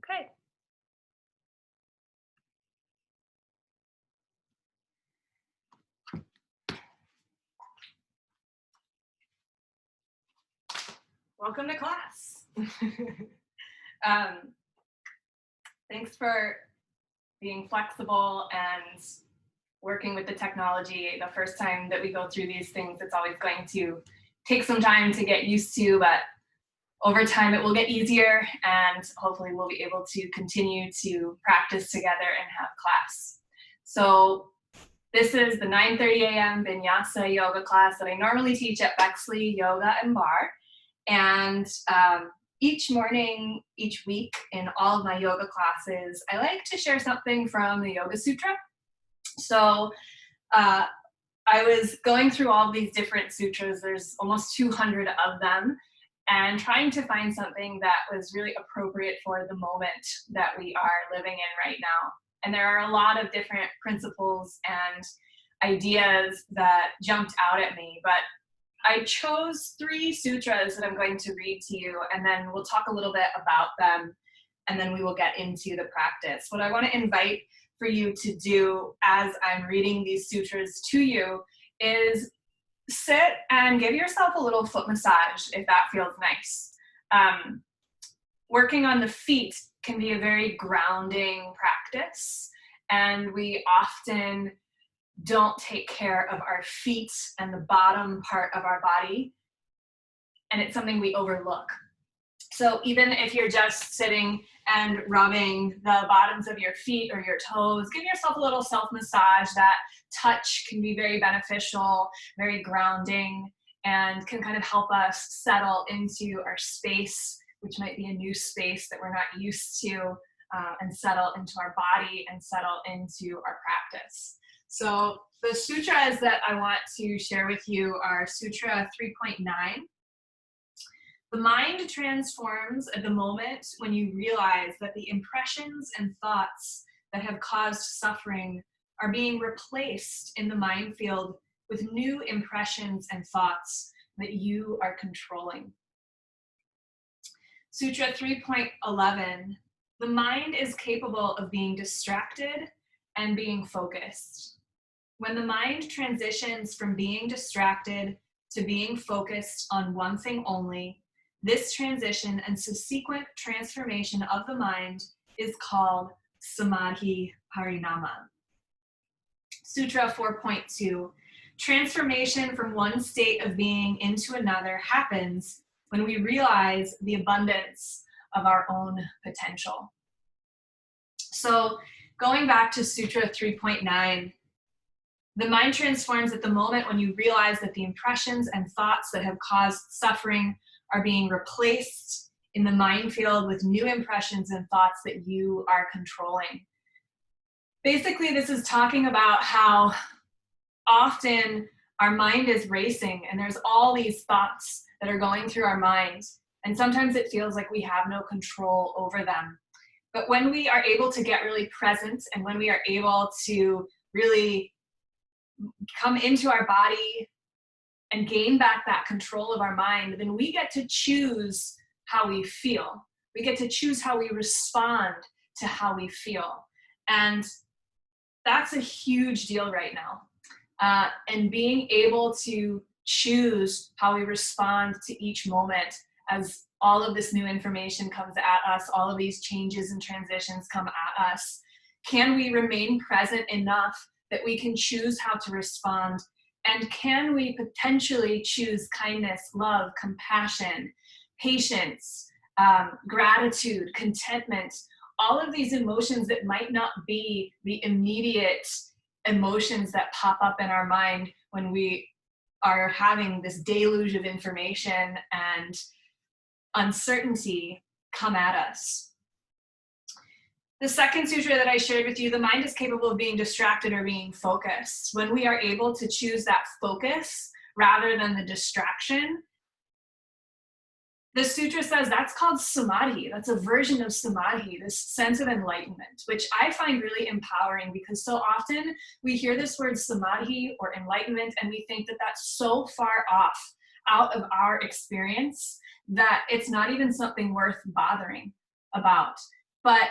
Okay. Welcome to class. um, Thanks for being flexible and working with the technology. The first time that we go through these things, it's always going to take some time to get used to, but over time it will get easier, and hopefully we'll be able to continue to practice together and have class. So this is the 9:30 a.m. Vinyasa yoga class that I normally teach at Bexley Yoga Barre. And each morning, each week in all of my yoga classes, I like to share something from the Yoga Sutra. So uh, I was going through all these different sutras, there's almost 200 of them, and trying to find something that was really appropriate for the moment that we are living in right now. And there are a lot of different principles and ideas that jumped out at me, but I chose 3 sutras that I'm going to read to you, and then we'll talk a little bit about them, and then we will get into the practice. What I want to invite for you to do as I'm reading these sutras to you is sit and give yourself a little foot massage if that feels nice. Working on the feet can be a very grounding practice, and we often don't take care of our feet and the bottom part of our body, and it's something we overlook. So even if you're just sitting and rubbing the bottoms of your feet or your toes, give yourself a little self-massage. That touch can be very beneficial, very grounding, and can kind of help us settle into our space, which might be a new space that we're not used to, and settle into our body and settle into our practice. So the sutras that I want to share with you are Sutra 3.9. The mind transforms at the moment when you realize that the impressions and thoughts that have caused suffering are being replaced in the mind field with new impressions and thoughts that you are controlling. Sutra 3.11. The mind is capable of being distracted and being focused. When the mind transitions from being distracted to being focused on one thing only, this transition and subsequent transformation of the mind is called Samadhi Parinama. Sutra 4.2. Transformation from one state of being into another happens when we realize the abundance of our own potential. So going back to Sutra 3.9, the mind transforms at the moment when you realize that the impressions and thoughts that have caused suffering are being replaced in the mind field with new impressions and thoughts that you are controlling. Basically, this is talking about how often our mind is racing and there's all these thoughts that are going through our mind, and sometimes it feels like we have no control over them. But when we are able to get really present, and when we are able to really come into our body and gain back that control of our mind, then we get to choose how we feel. We get to choose how we respond to how we feel. And that's a huge deal right now. And being able to choose how we respond to each moment as all of this new information comes at us, all of these changes and transitions come at us. Can we remain present enough that we can choose how to respond? And can we potentially choose kindness, love, compassion, patience, gratitude, contentment, all of these emotions that might not be the immediate emotions that pop up in our mind when we are having this deluge of information and uncertainty come at us. The second sutra that I shared with you, the mind is capable of being distracted or being focused. When we are able to choose that focus rather than the distraction, the sutra says that's called samadhi. That's a version of samadhi, this sense of enlightenment, which I find really empowering, because so often we hear this word samadhi or enlightenment and we think that that's so far off out of our experience that it's not even something worth bothering about. But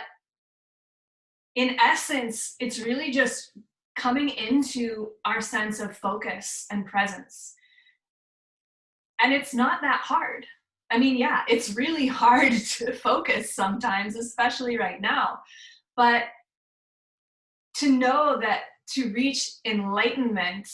in essence, it's really just coming into our sense of focus and presence. And it's not that hard. I mean, yeah, it's really hard to focus sometimes, especially right now. But to know that to reach enlightenment,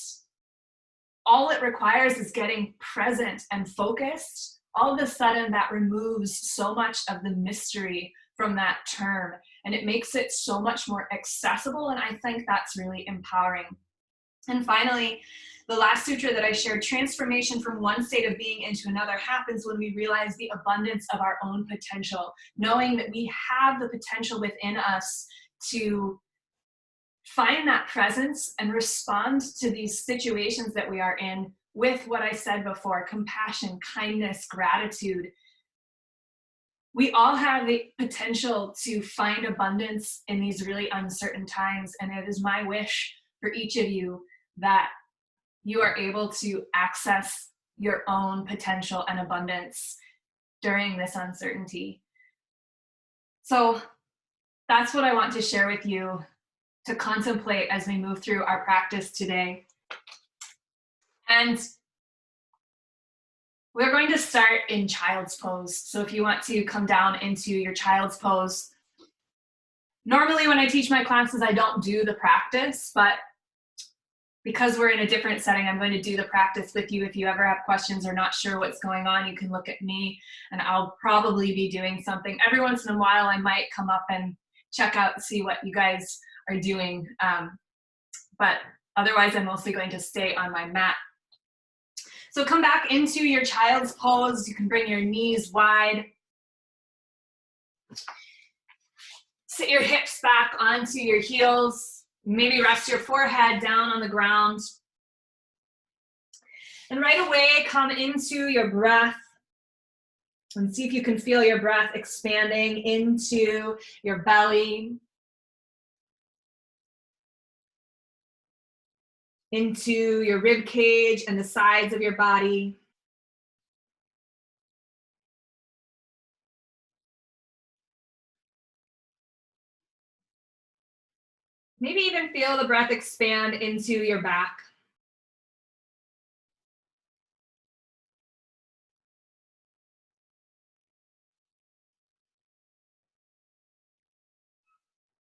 all it requires is getting present and focused. All of a sudden, that removes so much of the mystery from that term, and it makes it so much more accessible, and I think that's really empowering. And finally, the last sutra that I shared, transformation from one state of being into another happens when we realize the abundance of our own potential, knowing that we have the potential within us to find that presence and respond to these situations that we are in with what I said before, compassion, kindness, gratitude. We all have the potential to find abundance in these really uncertain times, and it is my wish for each of you that you are able to access your own potential and abundance during this uncertainty. So that's what I want to share with you to contemplate as we move through our practice today. And we're going to start in child's pose. So if you want to come down into your child's pose, normally when I teach my classes, I don't do the practice, but because we're in a different setting, I'm going to do the practice with you. If you ever have questions or not sure what's going on, you can look at me, and I'll probably be doing something. Every once in a while, I might come up and check out, see what you guys are doing. But otherwise, I'm mostly going to stay on my mat. So come back into your child's pose. You can bring your knees wide. Sit your hips back onto your heels. Maybe rest your forehead down on the ground. And right away, come into your breath and see if you can feel your breath expanding into your belly, into your rib cage and the sides of your body. Maybe even feel the breath expand into your back.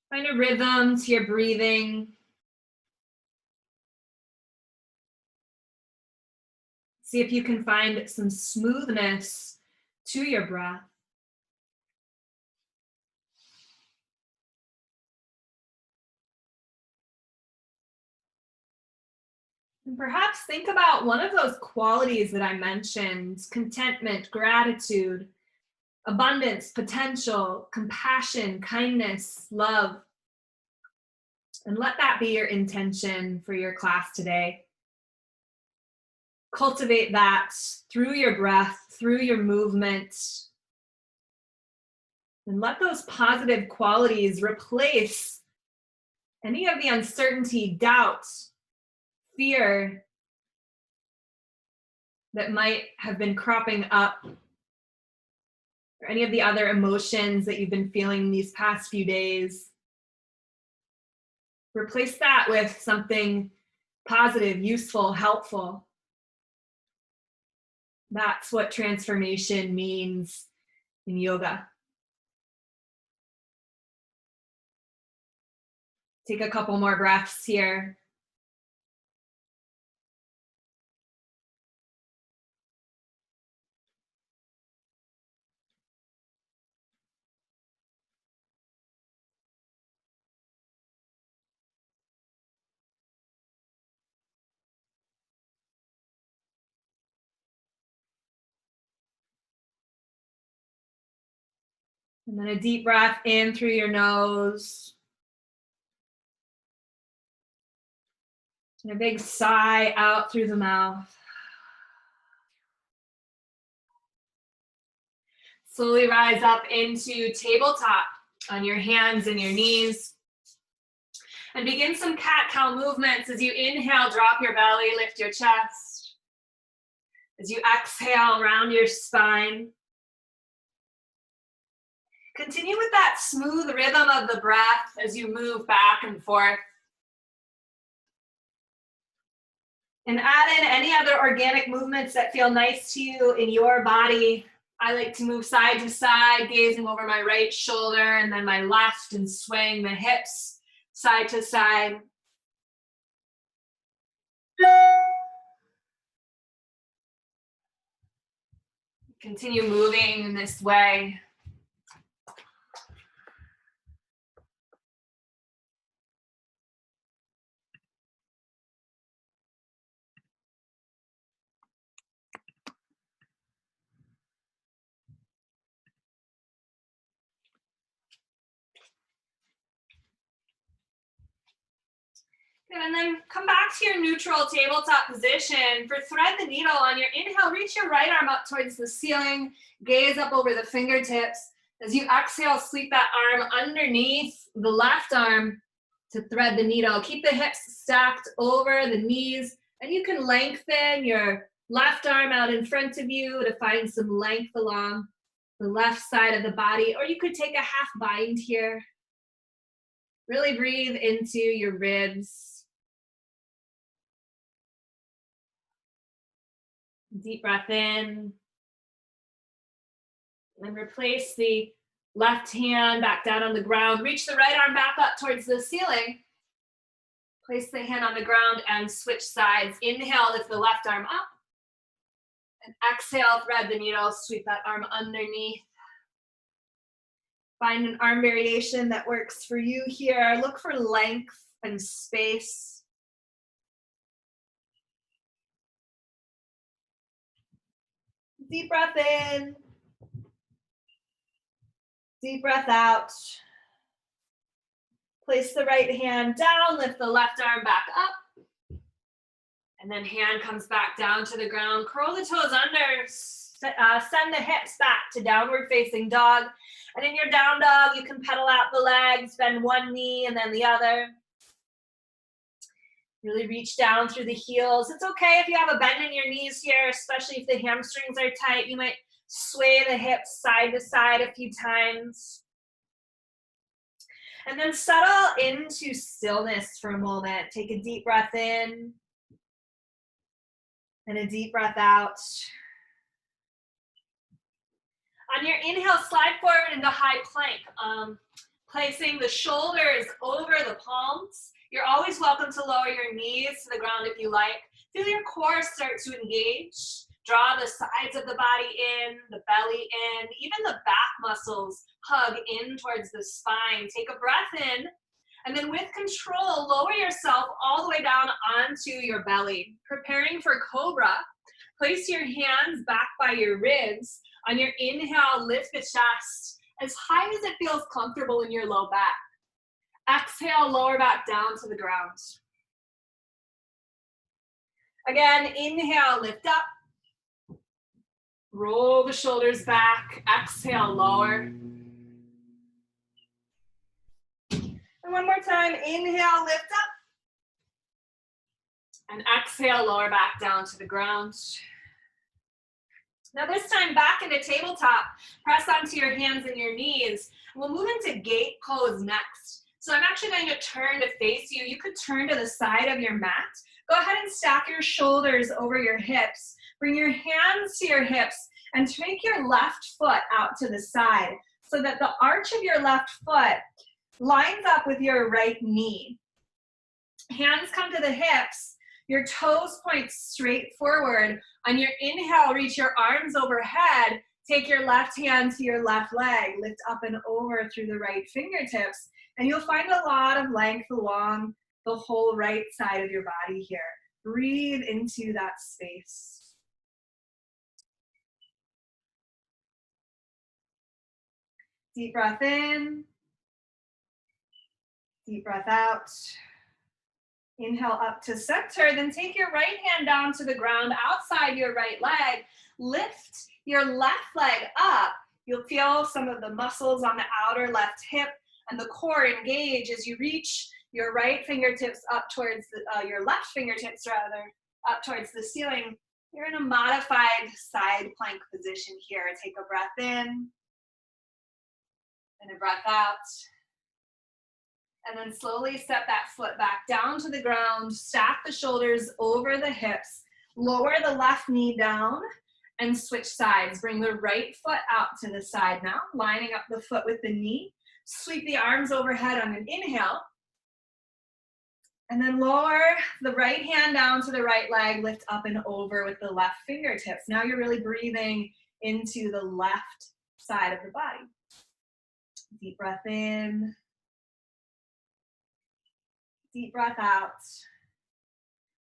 Find a rhythm to your breathing. See if you can find some smoothness to your breath. And perhaps think about one of those qualities that I mentioned: contentment, gratitude, abundance, potential, compassion, kindness, love. And let that be your intention for your class today. Cultivate that through your breath, through your movement. And let those positive qualities replace any of the uncertainty, doubt, fear that might have been cropping up, or any of the other emotions that you've been feeling these past few days. Replace that with something positive, useful, helpful. That's what transformation means in yoga. Take a couple more breaths here. And then a deep breath in through your nose. And a big sigh out through the mouth. Slowly rise up into tabletop on your hands and your knees. And begin some cat-cow movements. As you inhale, drop your belly, lift your chest. As you exhale, round your spine. Continue with that smooth rhythm of the breath as you move back and forth. And add in any other organic movements that feel nice to you in your body. I like to move side to side, gazing over my right shoulder and then my left, and swaying the hips side to side. Continue moving in this way. Good, and then come back to your neutral tabletop position. For thread the needle, on your inhale, reach your right arm up towards the ceiling, gaze up over the fingertips. As you exhale, sweep that arm underneath the left arm to thread the needle. Keep the hips stacked over the knees, and you can lengthen your left arm out in front of you to find some length along the left side of the body, or you could take a half bind here. Really breathe into your ribs. Deep breath in. And replace the left hand back down on the ground. Reach the right arm back up towards the ceiling. Place the hand on the ground and switch sides. Inhale, lift the left arm up. And exhale, thread the needle, sweep that arm underneath. Find an arm variation that works for you here. Look for length and space. Deep breath in. Deep breath out. Place the right hand down, lift the left arm back up. And then hand comes back down to the ground. Curl the toes under, send the hips back to downward facing dog. And in your down dog, you can pedal out the legs, bend one knee and then the other. Really reach down through the heels. It's okay if you have a bend in your knees here, especially if the hamstrings are tight. You might sway the hips side to side a few times. And then settle into stillness for a moment. Take a deep breath in and a deep breath out. On your inhale, slide forward into high plank, placing the shoulders over the palms. You're always welcome to lower your knees to the ground if you like. Feel your core start to engage. Draw the sides of the body in, the belly in, even the back muscles hug in towards the spine. Take a breath in, and then with control, lower yourself all the way down onto your belly. Preparing for cobra, place your hands back by your ribs. On your inhale, lift the chest as high as it feels comfortable in your low back. Exhale, lower back down to the ground. Again, inhale, lift up. Roll the shoulders back. Exhale, lower. And one more time, inhale, lift up. And exhale, lower back down to the ground. Now this time back into tabletop, press onto your hands and your knees. We'll move into gate pose next. So I'm actually going to turn to face you. You could turn to the side of your mat. Go ahead and stack your shoulders over your hips. Bring your hands to your hips and take your left foot out to the side so that the arch of your left foot lines up with your right knee. Hands come to the hips. Your toes point straight forward. On your inhale, reach your arms overhead. Take your left hand to your left leg. Lift up and over through the right fingertips. And you'll find a lot of length along the whole right side of your body here. Breathe into that space. Deep breath in. Deep breath out. Inhale up to center, then take your right hand down to the ground outside your right leg. Lift your left leg up. You'll feel some of the muscles on the outer left hip and the core engage as you reach your right fingertips up towards your left fingertips rather, up towards the ceiling. You're in a modified side plank position here. Take a breath in And a breath out. And then slowly step that foot back down to the ground. Stack the shoulders over the hips. Lower the left knee down and switch sides. Bring the right foot out to the side now, lining up the foot with the knee. Sweep the arms overhead on an inhale. And then lower the right hand down to the right leg, lift up and over with the left fingertips. Now you're really breathing into the left side of the body. Deep breath in. Deep breath out.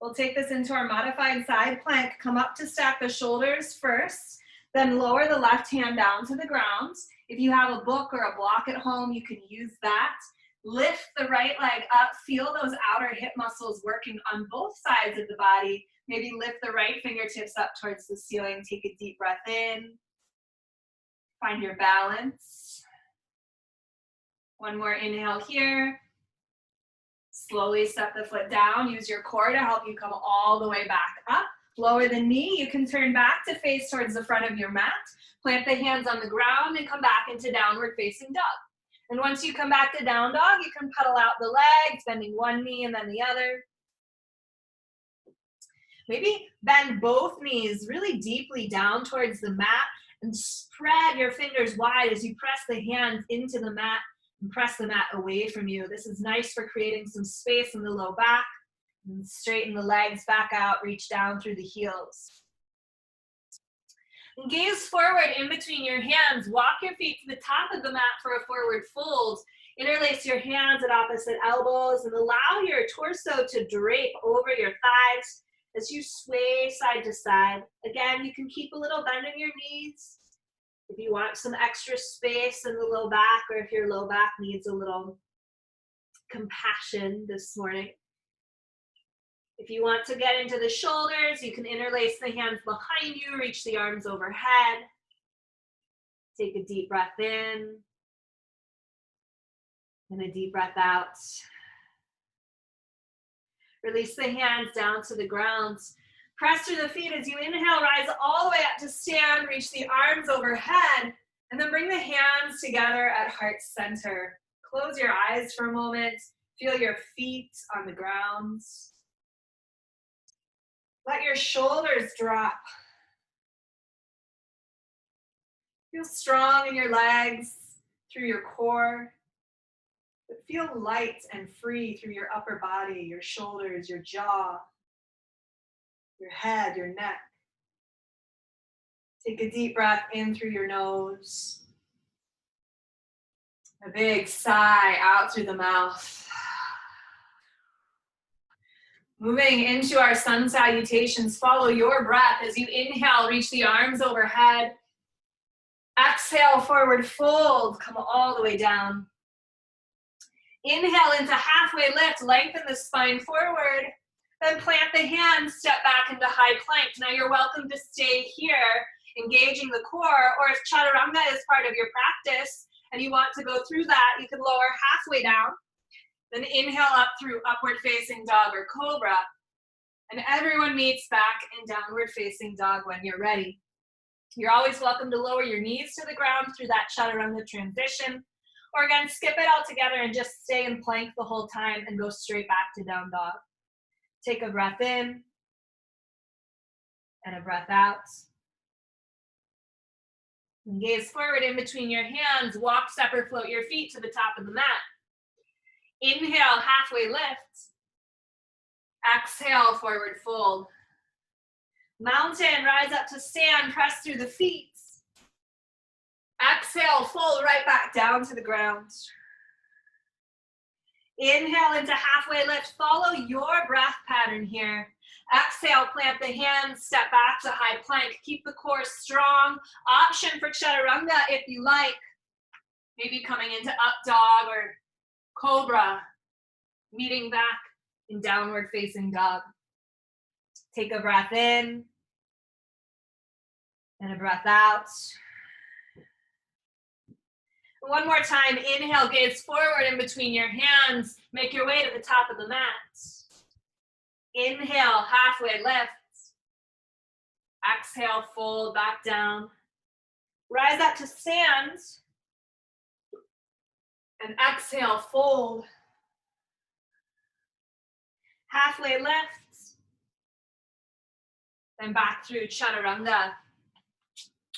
We'll take this into our modified side plank. Come up to stack the shoulders first, then lower the left hand down to the ground. If you have a book or a block at home, you can use that. Lift the right leg up. Feel those outer hip muscles working on both sides of the body. Maybe lift the right fingertips up towards the ceiling. Take a deep breath in. Find your balance. One more inhale here. Slowly step the foot down. Use your core to help you come all the way back up. Lower the knee. You can turn back to face towards the front of your mat. Plant the hands on the ground and come back into downward facing dog. And once you come back to down dog, you can pedal out the legs, bending one knee and then the other. Maybe bend both knees really deeply down towards the mat and spread your fingers wide as you press the hands into the mat and press the mat away from you. This is nice for creating some space in the low back. And straighten the legs back out, reach down through the heels. And gaze forward in between your hands. Walk your feet to the top of the mat for a forward fold. Interlace your hands at opposite elbows and allow your torso to drape over your thighs as you sway side to side. Again, you can keep a little bend in your knees if you want some extra space in the low back, or if your low back needs a little compassion this morning. If you want to get into the shoulders, you can interlace the hands behind you, reach the arms overhead. Take a deep breath in and a deep breath out. Release the hands down to the ground. Press through the feet as you inhale, rise all the way up to stand, reach the arms overhead, and then bring the hands together at heart center. Close your eyes for a moment. Feel your feet on the ground. Let your shoulders drop. Feel strong in your legs, through your core. But feel light and free through your upper body, your shoulders, your jaw, your head, your neck. Take a deep breath in through your nose. A big sigh out through the mouth. Moving into our sun salutations, follow your breath as you inhale, reach the arms overhead. Exhale, forward fold, come all the way down. Inhale into halfway lift, lengthen the spine forward. Then plant the hands, step back into high plank. Now you're welcome to stay here, engaging the core, or if chaturanga is part of your practice and you want to go through that, you can lower halfway down. Then inhale up through upward facing dog or cobra. And everyone meets back in downward facing dog when you're ready. You're always welcome to lower your knees to the ground through that chaturanga transition. Or again, skip it all together and just stay in plank the whole time and go straight back to down dog. Take a breath in and a breath out. And gaze forward in between your hands. Walk, step, or float your feet to the top of the mat. Inhale, halfway lift. Exhale, forward fold. Mountain, rise up to stand, press through the feet. Exhale, fold right back down to the ground. Inhale into halfway lift. Follow your breath pattern here. Exhale, plant the hands, step back to high plank. Keep the core strong. Option for chaturanga if you like. Maybe coming into up dog or cobra. Meeting back in downward facing dog. Take a breath in and a breath out. One more time, inhale, gaze forward in between your hands. Make your way to the top of the mat. Inhale, halfway lift. Exhale, fold back down. Rise up to stand. And exhale, fold. Halfway lift. Then back through chaturanga.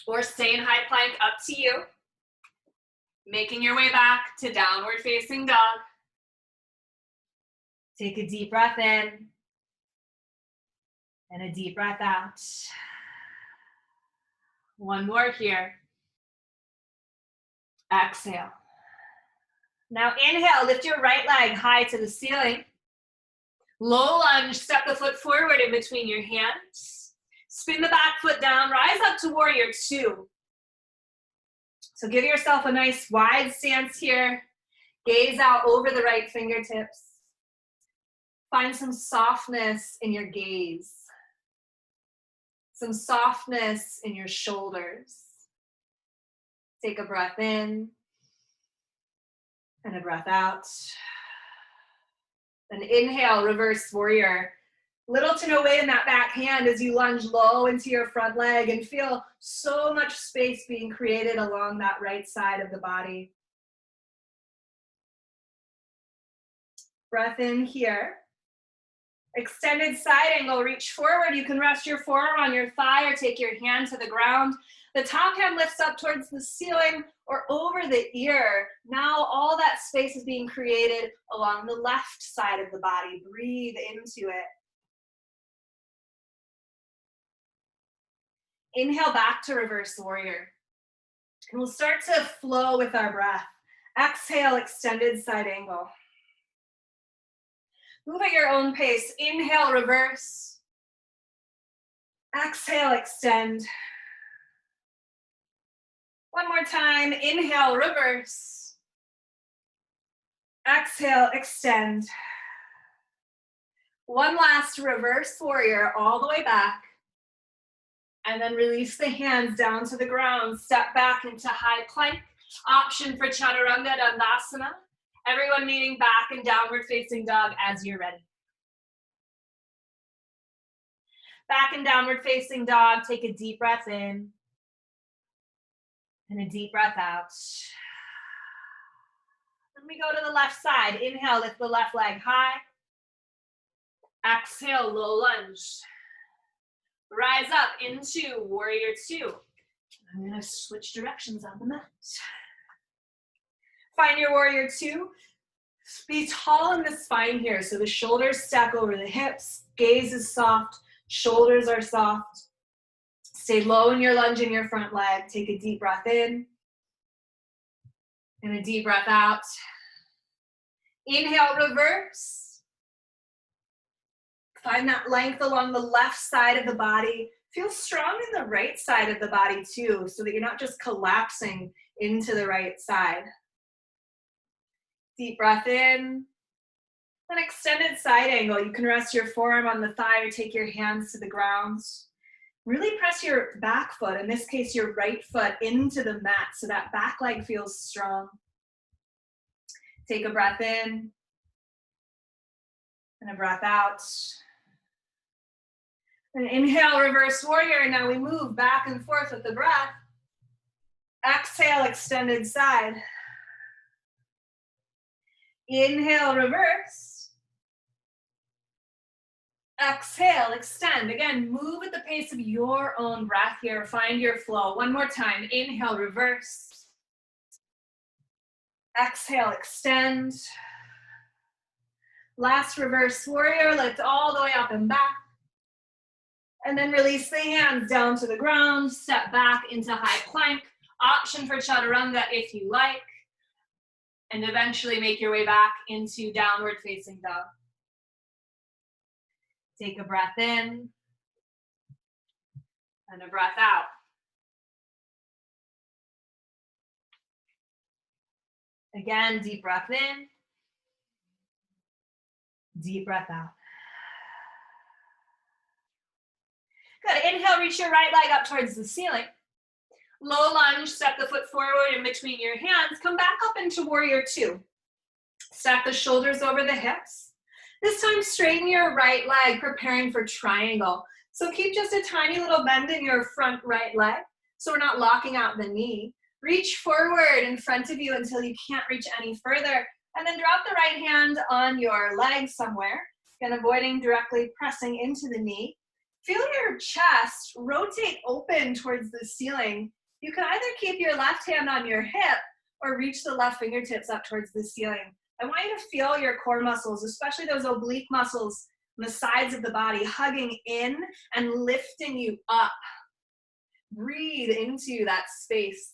Or stay in high plank, up to you. Making your way back to downward facing dog. Take a deep breath in. And a deep breath out. One more here. Exhale. Now inhale, lift your right leg high to the ceiling. Low lunge, step the foot forward in between your hands. Spin the back foot down, rise up to warrior two. So give yourself a nice wide stance here. Gaze out over the right fingertips. Find some softness in your gaze. Some softness in your shoulders. Take a breath in and a breath out. Then inhale, reverse warrior. Little to no weight in that back hand as you lunge low into your front leg and feel so much space being created along that right side of the body. Breath in here. Extended side angle, reach forward. You can rest your forearm on your thigh or take your hand to the ground. The top hand lifts up towards the ceiling or over the ear. Now all that space is being created along the left side of the body. Breathe into it. Inhale back to reverse warrior. And we'll start to flow with our breath. Exhale, extended side angle. Move at your own pace. Inhale, reverse. Exhale, extend. One more time. Inhale, reverse. Exhale, extend. One last reverse warrior all the way back. And then release the hands down to the ground. Step back into high plank. Option for chaturanga dandasana. Everyone meeting back in downward facing dog as you're ready. Back in downward facing dog, take a deep breath in. And a deep breath out. Then we go to the left side. Inhale, lift the left leg high. Exhale, low lunge. Rise up into warrior two. I'm going to switch directions on the mat. Find your warrior two. Be tall in the spine here. So the shoulders stack over the hips. Gaze is soft. Shoulders are soft. Stay low in your lunge in your front leg. Take a deep breath in. And a deep breath out. Inhale, reverse. Find that length along the left side of the body. Feel strong in the right side of the body too, so that you're not just collapsing into the right side. Deep breath in. An extended side angle. You can rest your forearm on the thigh or take your hands to the ground. Really press your back foot, in this case your right foot, into the mat so that back leg feels strong. Take a breath in and a breath out. And inhale, reverse warrior. Now we move back and forth with the breath. Exhale, extended side. Inhale, reverse. Exhale, extend. Again, move at the pace of your own breath here. Find your flow. One more time. Inhale, reverse. Exhale, extend. Last reverse warrior. Lift all the way up and back. And then release the hands down to the ground. Step back into high plank. Option for chaturanga if you like. And eventually make your way back into downward facing dog. Take a breath in and a breath out. Again, deep breath in, deep breath out. Good. Inhale, reach your right leg up towards the ceiling. Low lunge, step the foot forward in between your hands. Come back up into warrior two. Stack the shoulders over the hips. This time, straighten your right leg, preparing for triangle. So keep just a tiny little bend in your front right leg, so we're not locking out the knee. Reach forward in front of you until you can't reach any further. And then drop the right hand on your leg somewhere. Again, avoiding directly pressing into the knee. Feel your chest rotate open towards the ceiling. You can either keep your left hand on your hip or reach the left fingertips up towards the ceiling. I want you to feel your core muscles, especially those oblique muscles on the sides of the body, hugging in and lifting you up. Breathe into that space.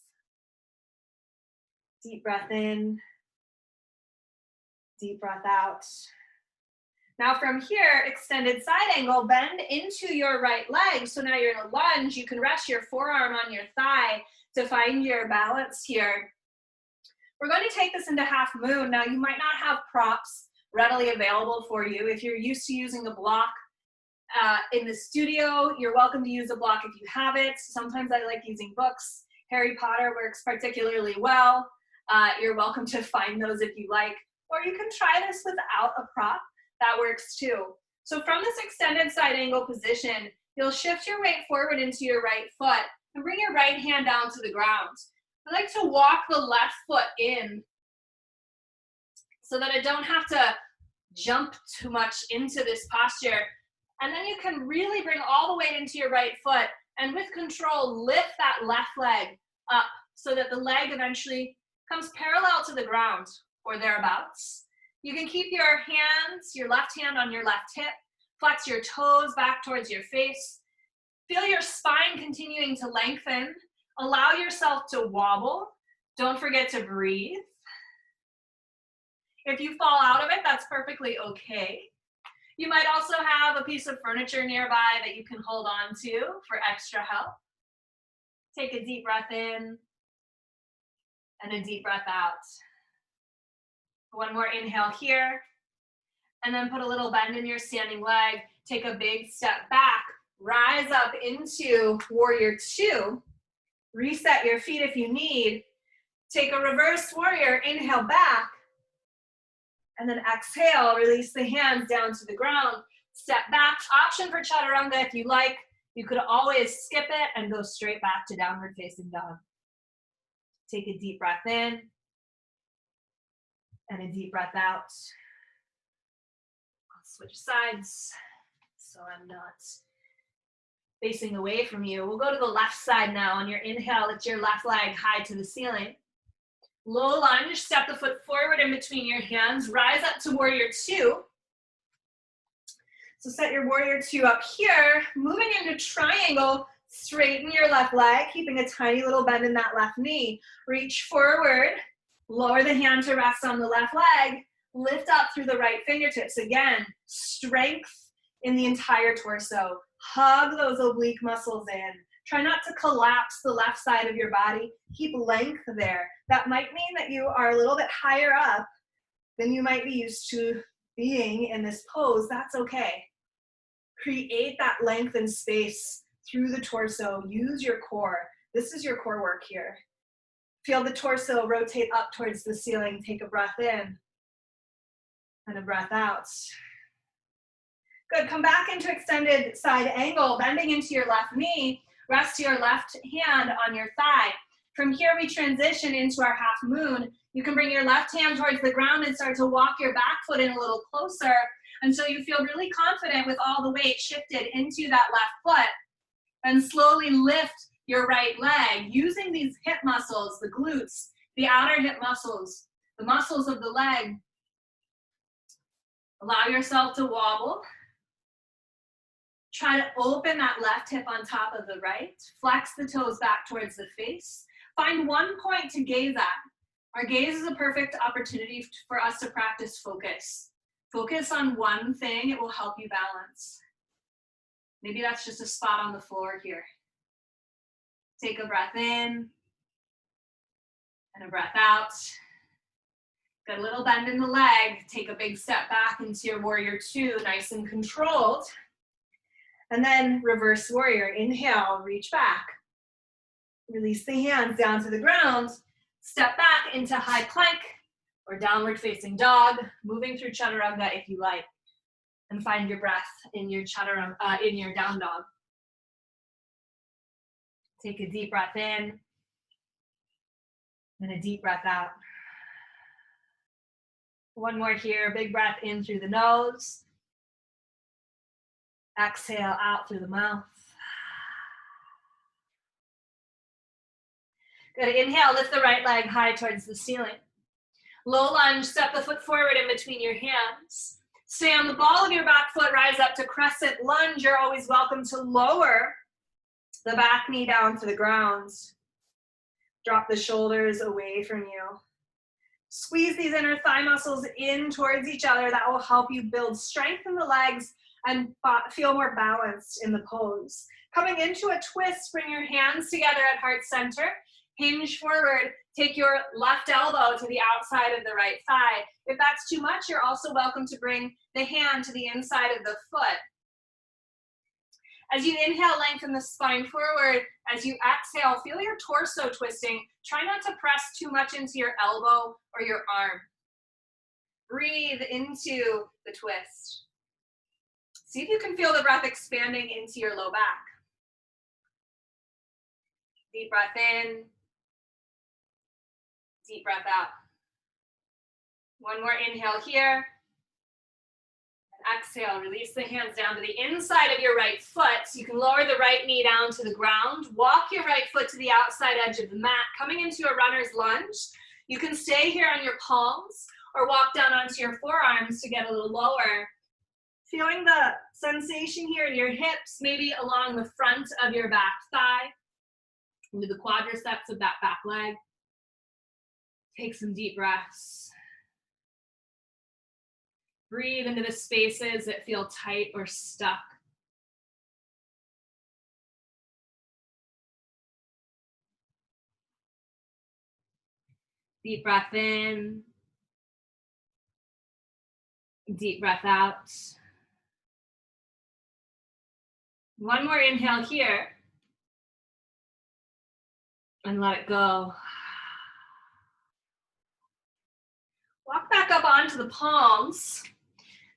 Deep breath in. Deep breath out. Now from here, extended side angle, bend into your right leg. So now you're in a lunge. You can rest your forearm on your thigh to find your balance here. We're going to take this into half moon. Now you might not have props readily available for you. If you're used to using a block in the studio, you're welcome to use a block if you have it. Sometimes I like using books. Harry Potter works particularly well. You're welcome to find those if you like. Or you can try this without a prop. That works too. So from this extended side angle position, you'll shift your weight forward into your right foot and bring your right hand down to the ground. I like to walk the left foot in so that I don't have to jump too much into this posture. And then you can really bring all the weight into your right foot and with control, lift that left leg up so that the leg eventually comes parallel to the ground or thereabouts. You can keep your hands, your left hand on your left hip, flex your toes back towards your face. Feel your spine continuing to lengthen. Allow yourself to wobble. Don't forget to breathe. If you fall out of it, that's perfectly okay. You might also have a piece of furniture nearby that you can hold on to for extra help. Take a deep breath in and a deep breath out. One more inhale here, and then put a little bend in your standing leg. Take a big step back, rise up into warrior two. Reset your feet if you need. Take a reverse warrior, inhale back, and then exhale, release the hands down to the ground. Step back, option for chaturanga if you like. You could always skip it and go straight back to downward facing dog. Take a deep breath in. And a deep breath out. I'll switch sides so I'm not facing away from you. We'll go to the left side now. On your inhale, lift your left leg high to the ceiling. Low lunge, step the foot forward in between your hands. Rise up to warrior two. So set your warrior two up here. Moving into triangle, straighten your left leg, keeping a tiny little bend in that left knee. Reach forward. Lower the hand to rest on the left leg. Lift up through the right fingertips. Again, strength in the entire torso. Hug those oblique muscles in. Try not to collapse the left side of your body. Keep length there. That might mean that you are a little bit higher up than you might be used to being in this pose. That's okay. Create that length and space through the torso. Use your core. This is your core work here. Feel the torso rotate up towards the ceiling. Take a breath in and a breath out. Good, come back into extended side angle, bending into your left knee. Rest your left hand on your thigh. From here, we transition into our half moon. You can bring your left hand towards the ground and start to walk your back foot in a little closer until you feel really confident with all the weight shifted into that left foot. And slowly lift your right leg using these hip muscles, the glutes, the outer hip muscles, the muscles of the leg. Allow yourself to wobble. Try to open that left hip on top of the right. Flex the toes back towards the face. Find one point to gaze at. Our gaze is a perfect opportunity for us to practice focus. Focus on one thing, it will help you balance. Maybe that's just a spot on the floor here. Take a breath in and a breath out. Got a little bend in the leg. Take a big step back into your warrior two, nice and controlled. And then reverse warrior. Inhale, reach back. Release the hands down to the ground. Step back into high plank or downward facing dog, moving through chaturanga if you like. And find your breath in your chaturanga, in your down dog. Take a deep breath in And a deep breath out. One more here, big breath in through the nose. Exhale out through the mouth. Good, inhale, lift the right leg high towards the ceiling. Low lunge, step the foot forward in between your hands. Stay on the ball of your back foot, rise up to crescent lunge. You're always welcome to lower the back knee down to the ground. Drop the shoulders away from you. Squeeze these inner thigh muscles in towards each other. That will help you build strength in the legs and feel more balanced in the pose. Coming into a twist, bring your hands together at heart center. Hinge forward, take your left elbow to the outside of the right thigh. If that's too much, you're also welcome to bring the hand to the inside of the foot. As you inhale, lengthen the spine forward. As you exhale, feel your torso twisting. Try not to press too much into your elbow or your arm. Breathe into the twist. See if you can feel the breath expanding into your low back. Deep breath in. Deep breath out. One more inhale here. And exhale, release the hands down to the inside of your right foot. So you can lower the right knee down to the ground. Walk your right foot to the outside edge of the mat. Coming into a runner's lunge. You can stay here on your palms or walk down onto your forearms to get a little lower. Feeling the sensation here in your hips, maybe along the front of your back thigh, into the quadriceps of that back leg. Take some deep breaths. Breathe into the spaces that feel tight or stuck. Deep breath in. Deep breath out. One more inhale here. And let it go. Walk back up onto the palms.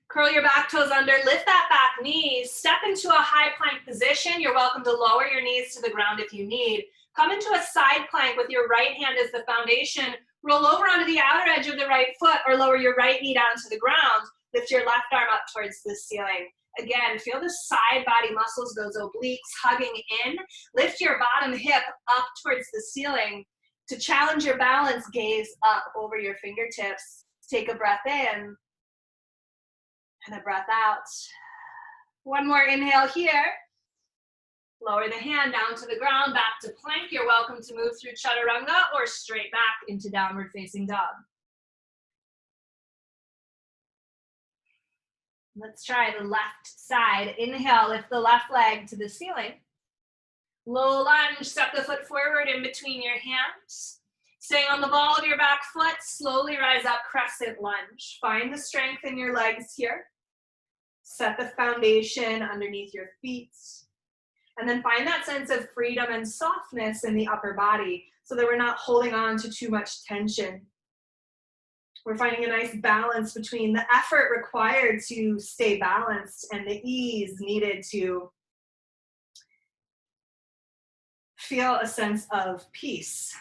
Curl your back toes under, lift that back knee, step into a high plank position. You're welcome to lower your knees to the ground if you need. Come into a side plank with your right hand as the foundation. Roll over onto the outer edge of the right foot or lower your right knee down to the ground. Lift your left arm up towards the ceiling. Again, feel the side body muscles, those obliques hugging in. Lift your bottom hip up towards the ceiling. To challenge your balance, gaze up over your fingertips. Take a breath in and a breath out. One more inhale here. Lower the hand down to the ground, back to plank. You're welcome to move through chaturanga or straight back into downward facing dog. Let's try the left side. Inhale, lift the left leg to the ceiling. Low lunge, step the foot forward in between your hands. Staying on the ball of your back foot, slowly rise up, crescent lunge. Find the strength in your legs here. Set the foundation underneath your feet. And then find that sense of freedom and softness in the upper body so that we're not holding on to too much tension. We're finding a nice balance between the effort required to stay balanced and the ease needed to feel a sense of peace.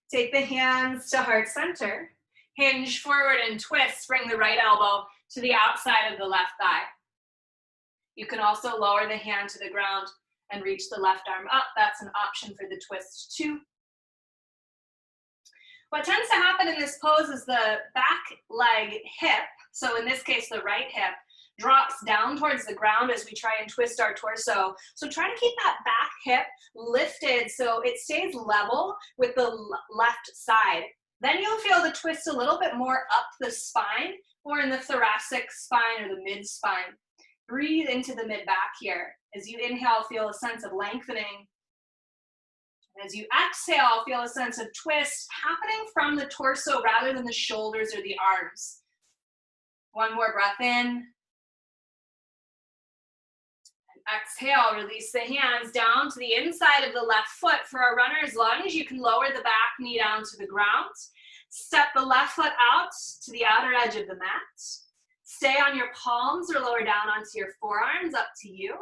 Take the hands to heart center. Hinge forward and twist. Bring the right elbow to the outside of the left thigh. You can also lower the hand to the ground and reach the left arm up. That's an option for the twist too. What tends to happen in this pose is the back leg hip, so in this case the right hip, drops down towards the ground as we try and twist our torso. So try to keep that back hip lifted so it stays level with the left side. Then you'll feel the twist a little bit more up the spine or in the thoracic spine or the mid spine. Breathe into the mid back here. As you inhale, feel a sense of lengthening. As you exhale, feel a sense of twist happening from the torso rather than the shoulders or the arms. One more breath in. And exhale, release the hands down to the inside of the left foot. For a runner's lunge, you can lower the back knee down to the ground. Step the left foot out to the outer edge of the mat. Stay on your palms or lower down onto your forearms, up to you.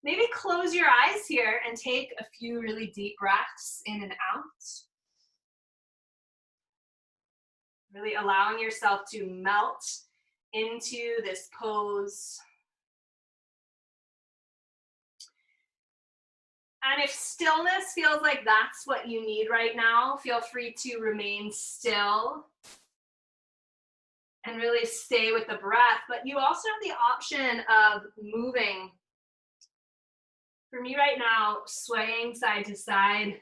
Maybe close your eyes here and take a few really deep breaths in and out. Really allowing yourself to melt into this pose. And if stillness feels like that's what you need right now, feel free to remain still and really stay with the breath. But you also have the option of moving. For me right now, swaying side to side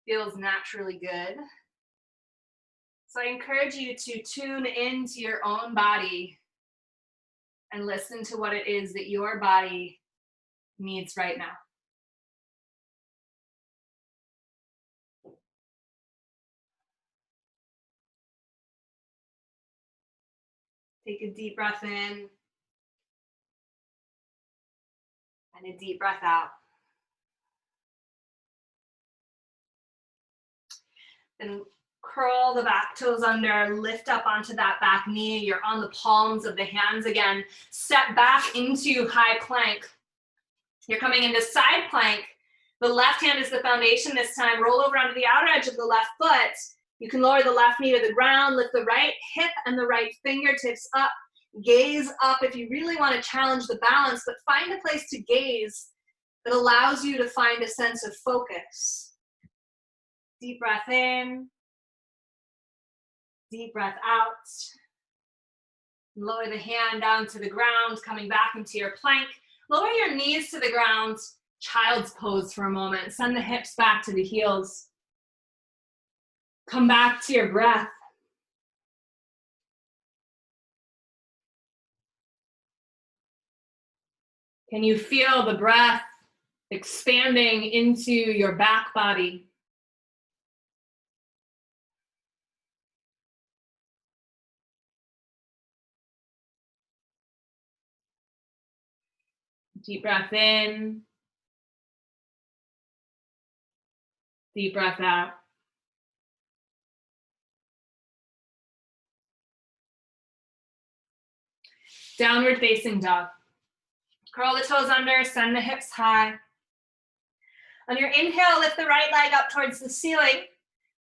feels naturally good. So I encourage you to tune into your own body and listen to what it is that your body needs right now. Take a deep breath in and a deep breath out. Then curl the back toes under, lift up onto that back knee. You're on the palms of the hands again. Step back into high plank. You're coming into side plank. The left hand is the foundation this time. Roll over onto the outer edge of the left foot. You can lower the left knee to the ground, lift the right hip and the right fingertips up. Gaze up if you really want to challenge the balance, but find a place to gaze that allows you to find a sense of focus. Deep breath in, deep breath out. Lower the hand down to the ground, coming back into your plank. Lower your knees to the ground, child's pose for a moment. Send the hips back to the heels. Come back to your breath. Can you feel the breath expanding into your back body? Deep breath in. Deep breath out. Downward facing dog. Curl the toes under, send the hips high. On your inhale, lift the right leg up towards the ceiling.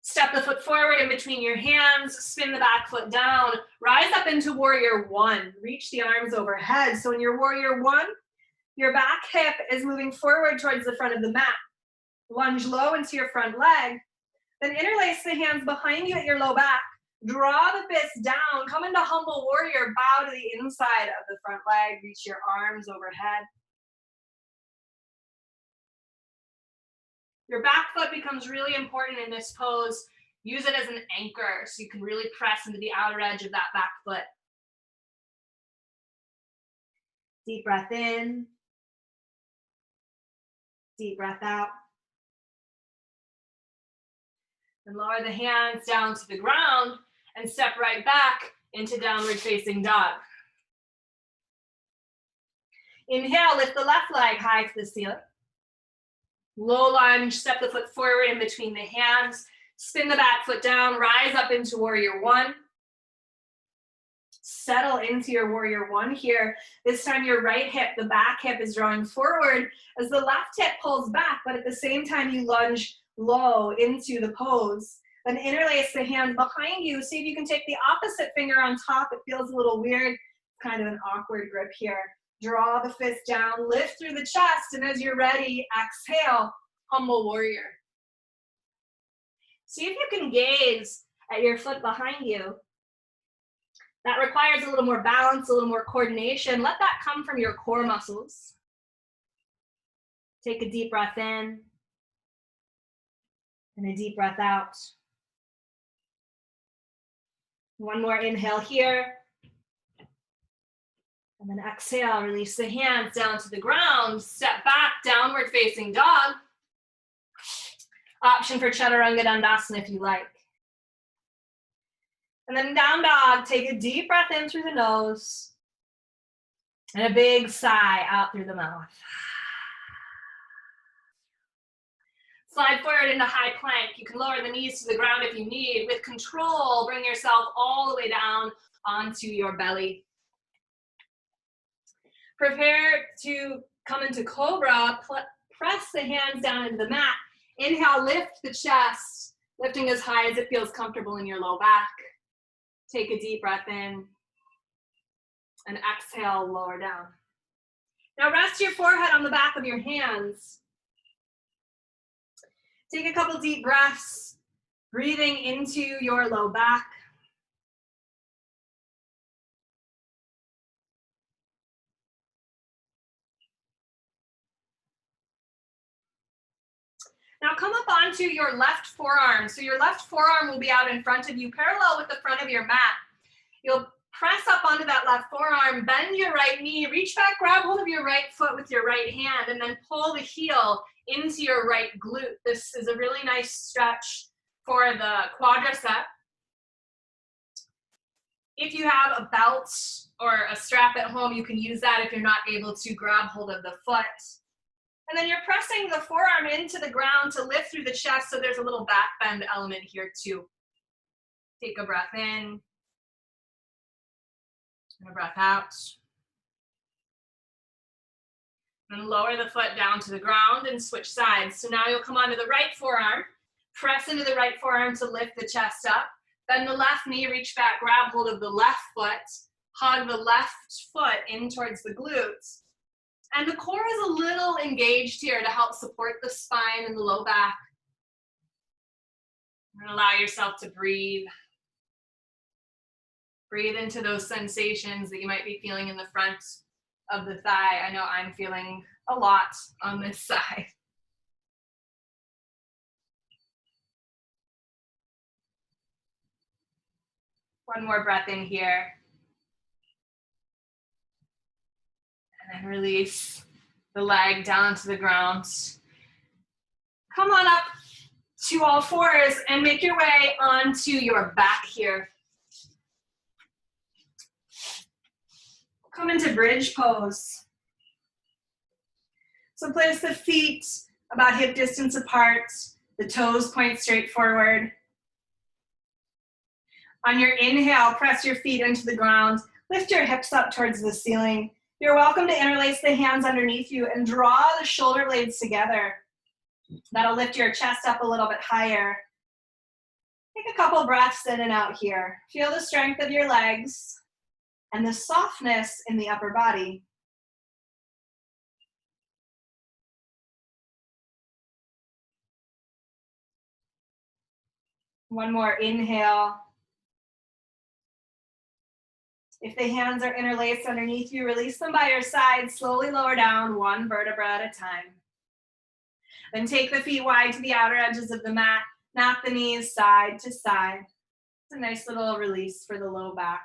Step the foot forward in between your hands, spin the back foot down, rise up into warrior one. Reach the arms overhead. So in your warrior one, your back hip is moving forward towards the front of the mat. Lunge low into your front leg. Then interlace the hands behind you at your low back. Draw the fists down, come into humble warrior, bow to the inside of the front leg, reach your arms overhead. Your back foot becomes really important in this pose. Use it as an anchor so you can really press into the outer edge of that back foot. Deep breath in. Deep breath out. And lower the hands down to the ground and step right back into downward facing dog. Inhale, lift the left leg high to the ceiling. Low lunge, step the foot forward in between the hands, spin the back foot down, rise up into warrior one. Settle into your warrior one here. This time your right hip, the back hip is drawing forward as the left hip pulls back, but at the same time you lunge low into the pose. Then interlace the hand behind you. See if you can take the opposite finger on top. It feels a little weird, kind of an awkward grip here. Draw the fist down, lift through the chest, and as you're ready, exhale, humble warrior. See if you can gaze at your foot behind you. That requires a little more balance, a little more coordination. Let that come from your core muscles. Take a deep breath in and a deep breath out. One more inhale here. And then exhale, release the hands down to the ground. Step back, downward facing dog. Option for Chaturanga Dandasana if you like. And then down dog, take a deep breath in through the nose. And a big sigh out through the mouth. Slide forward into high plank. You can lower the knees to the ground if you need. With control, bring yourself all the way down onto your belly. Prepare to come into Cobra. Press the hands down into the mat. Inhale, lift the chest, lifting as high as it feels comfortable in your low back. Take a deep breath in. And exhale, lower down. Now rest your forehead on the back of your hands. Take a couple deep breaths, breathing into your low back. Now come up onto your left forearm. So your left forearm will be out in front of you, parallel with the front of your mat. You'll press up onto that left forearm, bend your right knee, reach back, grab hold of your right foot with your right hand, and then pull the heel into your right glute. This is a really nice stretch for the quadricep. If you have a belt or a strap at home, you can use that if you're not able to grab hold of the foot. And then you're pressing the forearm into the ground to lift through the chest, so there's a little back bend element here too. Take a breath in. And a breath out. And lower the foot down to the ground and switch sides. So now you'll come onto the right forearm, press into the right forearm to lift the chest up. Bend the left knee, reach back, grab hold of the left foot, hug the left foot in towards the glutes. And the core is a little engaged here to help support the spine and the low back. And allow yourself to breathe. Breathe into those sensations that you might be feeling in the front of the thigh. I know I'm feeling a lot on this side. One more breath in here. And then release the leg down to the ground. Come on up to all fours and make your way onto your back here. Come into bridge pose. So place the feet about hip distance apart, the toes point straight forward. On your inhale, press your feet into the ground, lift your hips up towards the ceiling. You're welcome to interlace the hands underneath you and draw the shoulder blades together. That'll lift your chest up a little bit higher. Take a couple breaths in and out here. Feel the strength of your legs and the softness in the upper body. One more inhale. If the hands are interlaced underneath you, release them by your side. Slowly lower down one vertebra at a time. Then take the feet wide to the outer edges of the mat. Knock the knees side to side. It's a nice little release for the low back.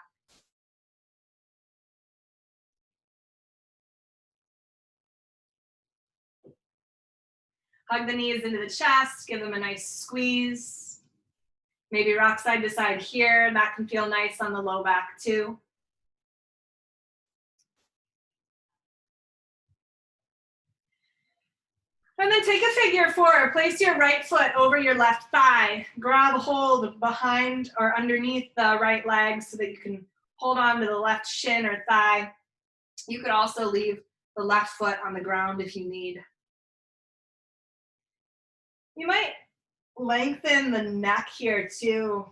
Hug the knees into the chest, give them a nice squeeze. Maybe rock side to side here. That can feel nice on the low back too. And then take a figure four. Place your right foot over your left thigh. Grab hold behind or underneath the right leg so that you can hold on to the left shin or thigh. You could also leave the left foot on the ground if you need. You might lengthen the neck here too.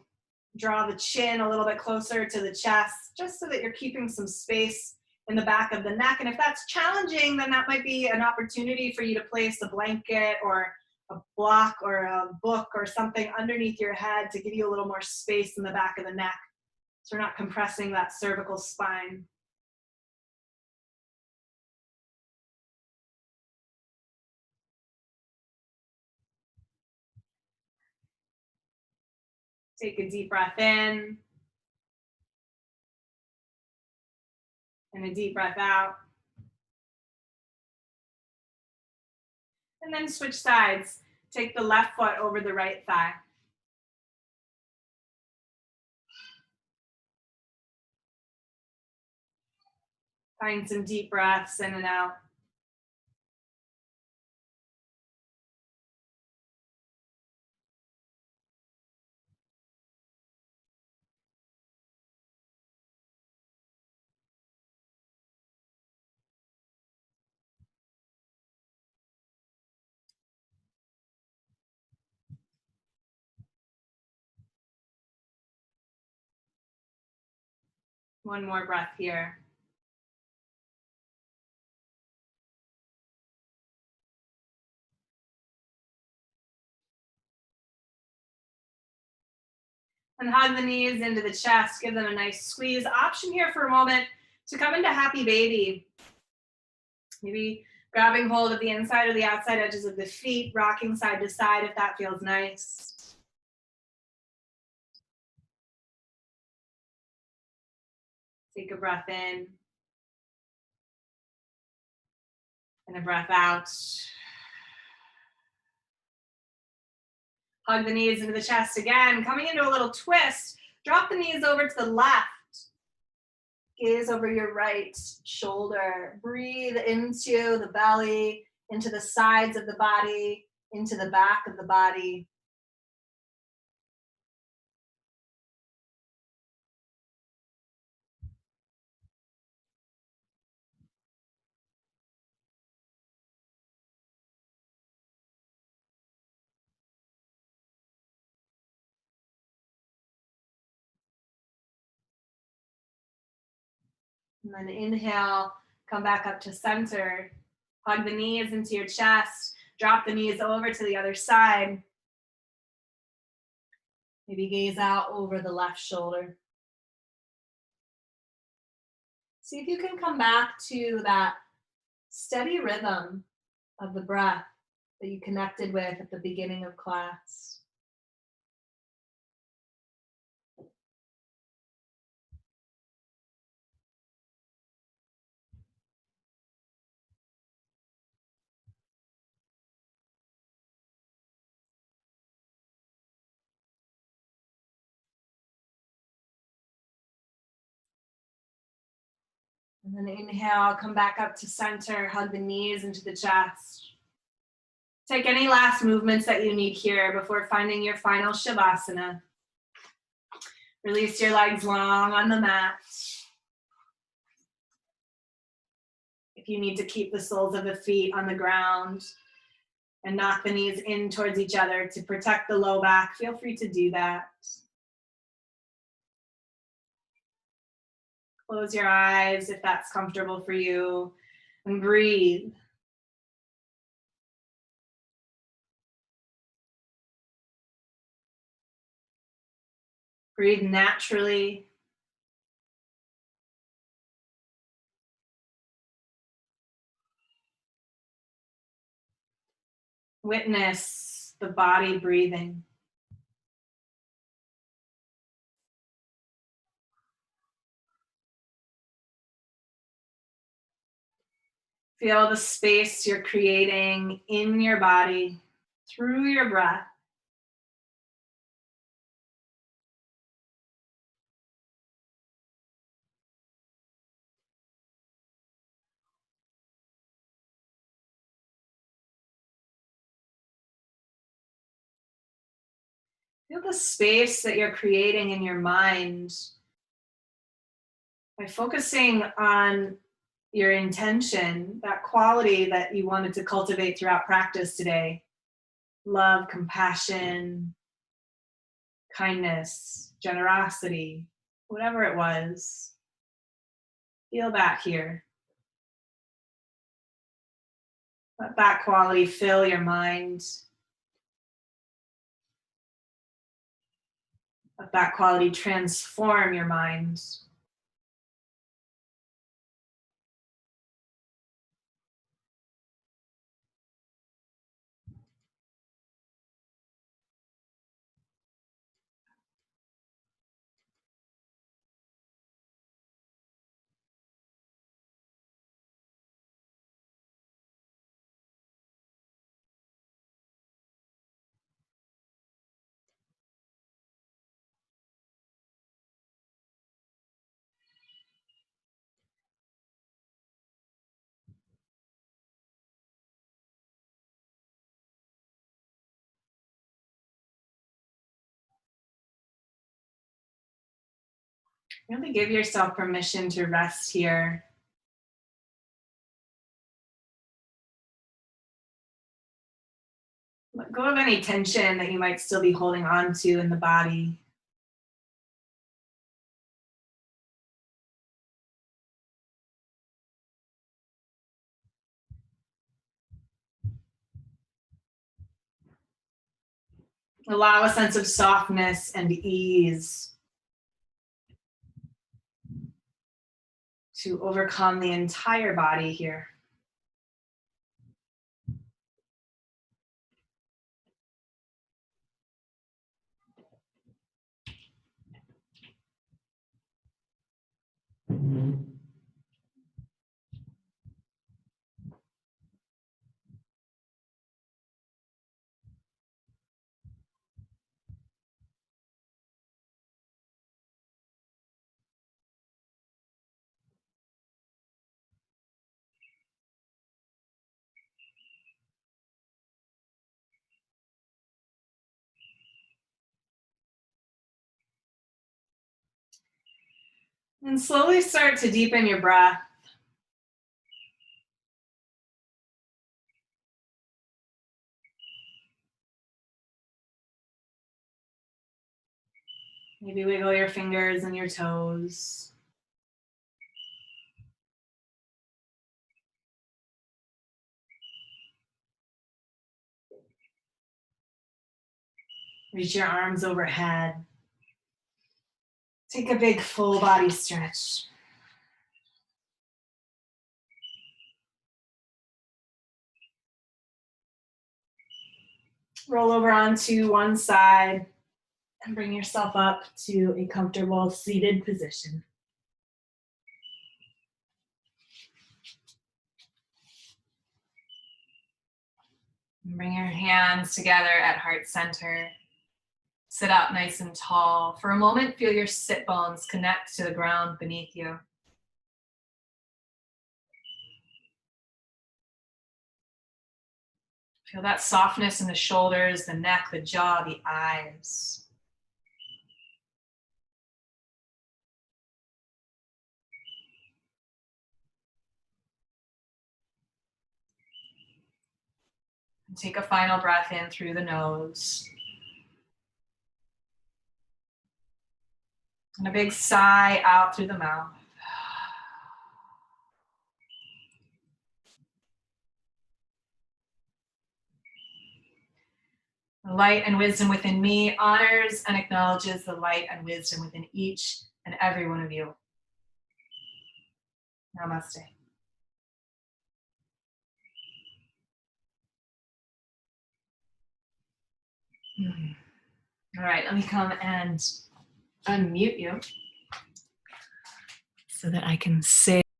Draw the chin a little bit closer to the chest, just so that you're keeping some space in the back of the neck. And if that's challenging, then that might be an opportunity for you to place a blanket or a block or a book or something underneath your head to give you a little more space in the back of the neck, so we're not compressing that cervical spine. Take a deep breath in and a deep breath out. And then switch sides. Take the left foot over the right thigh. Find some deep breaths in and out. One more breath here. And hug the knees into the chest. Give them a nice squeeze. Option here for a moment to come into happy baby. Maybe grabbing hold of the inside or the outside edges of the feet, rocking side to side if that feels nice. Take a breath in and a breath out. Hug the knees into the chest again. Coming into a little twist. Drop the knees over to the left. Gaze over your right shoulder. Breathe into the belly, into the sides of the body, into the back of the body. And then inhale, come back up to center. Hug the knees into your chest. Drop the knees over to the other side. Maybe gaze out over the left shoulder. See if you can come back to that steady rhythm of the breath that you connected with at the beginning of class. And then inhale, come back up to center, hug the knees into the chest. Take any last movements that you need here before finding your final Shavasana. Release your legs long on the mat. If you need to keep the soles of the feet on the ground and knock the knees in towards each other to protect the low back, feel free to do that. Close your eyes if that's comfortable for you, and breathe. Breathe naturally. Witness the body breathing. Feel the space you're creating in your body through your breath. Feel the space that you're creating in your mind by focusing on your intention, that quality that you wanted to cultivate throughout practice today. Love, compassion, kindness, generosity, whatever it was. Feel that here. Let that quality fill your mind. Let that quality transform your mind. Really give yourself permission to rest here. Let go of any tension that you might still be holding on to in the body. Allow a sense of softness and ease to overcome the entire body here. And slowly start to deepen your breath. Maybe wiggle your fingers and your toes. Reach your arms overhead. Take a big full body stretch. Roll over onto one side and bring yourself up to a comfortable seated position. Bring your hands together at heart center. Sit up nice and tall. For a moment, feel your sit bones connect to the ground beneath you. Feel that softness in the shoulders, the neck, the jaw, the eyes. And take a final breath in through the nose. And a big sigh out through the mouth. The light and wisdom within me honors and acknowledges the light and wisdom within each and every one of you. Namaste. All right, let me come and unmute you so that I can say